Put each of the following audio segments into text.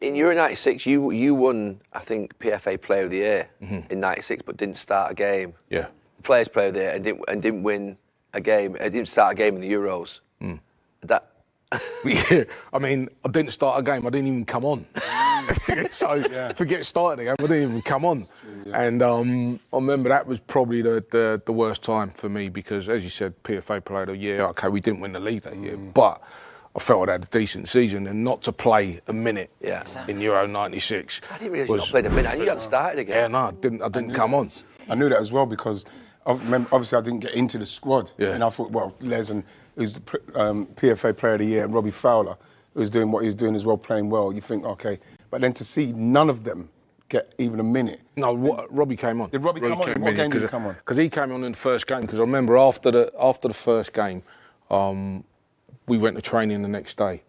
In Euro 96, you won, I think, PFA Player of the Year in 96, but didn't start a game. Yeah. Players Player of the Year and didn't win a game. Didn't start a game in the Euros. That. Yeah, I mean, I didn't start a game. I didn't even come on. So forget starting a game. I didn't even come on. And I remember that was probably the worst time for me because, as you said, PFA Player of the Year. Okay, we didn't win the league that year, but I felt I'd had a decent season, and not to play a minute in Euro 96. I didn't realise you not played a minute. I knew you hadn't started again. Yeah, no, I didn't come on. I knew that as well because obviously I didn't get into the squad. Yeah. And I thought, well, Les and who's the PFA Player of the Year, and Robbie Fowler, who was doing what he was doing as well, playing well. You think, okay, but then to see none of them get even a minute. No, Robbie came on. Did Robbie come on? What game did he come on? Because he came on in the first game. Because I remember after the first game, we went to training the next day.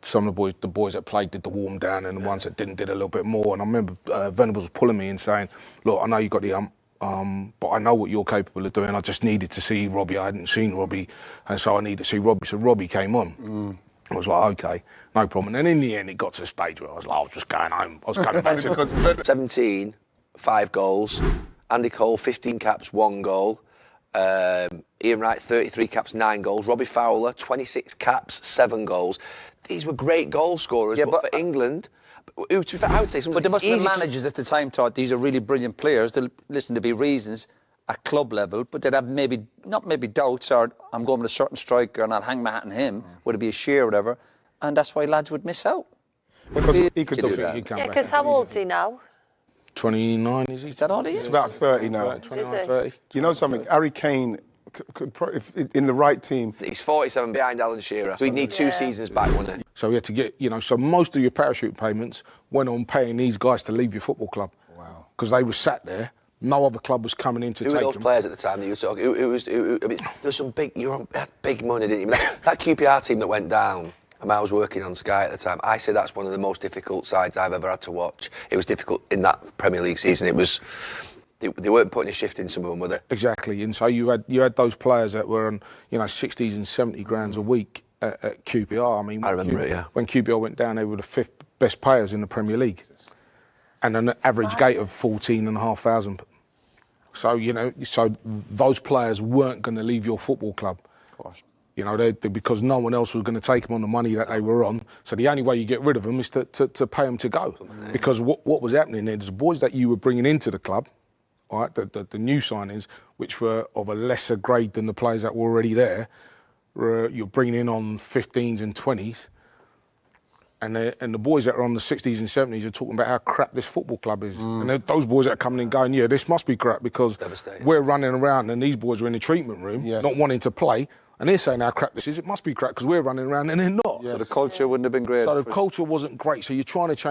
Some of the boys that played did the warm down, and the ones that didn't did a little bit more. And I remember Venables was pulling me and saying, "Look, I know you got the but I know what you're capable of doing. I just needed to see Robbie. I hadn't seen Robbie, and so I needed to see Robbie." So Robbie came on. I was like, okay, no problem. And then in the end, it got to a stage where I was just going home. I was going back to 17, 5 goals. Andy Cole, 15 caps, 1 goal. Ian Wright, 33 caps, 9 goals. Robbie Fowler, 26 caps, 7 goals. These were great goal scorers, but for England, I would say but there must have been managers at the time thought these are really brilliant players. There listen to be reasons at club level, but they'd have not maybe doubts or I'm going with a certain striker and I'll hang my hat on him. Would it be a sheer or whatever? And that's why lads would miss out. Because he could do that. Yeah, because how old's he now? 29, is he? Is that all he is? He's about 30 now. 29, 30. You know something? Harry Kane could if in the right team. He's 47 behind Alan Shearer. So he'd need 2 seasons back, wouldn't it? So we had to get, so most of your parachute payments went on paying these guys to leave your football club. Wow. Because they were sat there. No other club was coming in to take them. Who were those players at the time that you were talking? I mean, there was some big. You had big money, didn't you? That QPR team that went down. I was working on Sky at the time. I say that's one of the most difficult sides I've ever had to watch. It was difficult in that Premier League season. It was. They weren't putting a shift in some of them, were they? Exactly. And so you had those players that were on 60s and 70 grand a week at QPR. I mean, I remember it. Yeah. When QPR went down, they were the 5th best players in the Premier League, and an average gate of 14,500. So so those players weren't going to leave your football club. Of course. Because no one else was going to take them on the money that they were on. So the only way you get rid of them is to pay them to go. Because what was happening is the boys that you were bringing into the club, all right, the new signings, which were of a lesser grade than the players that were already there, you're bringing in on 15s and 20s. And the boys that are on the 60s and 70s are talking about how crap this football club is. And those boys that are coming in going, this must be crap because we're running around and these boys are in the treatment room, not wanting to play. And they're saying how crap this is. It must be crap because we're running around and they're not. Yes. So the culture wouldn't have been great. So the culture wasn't great. So you're trying to change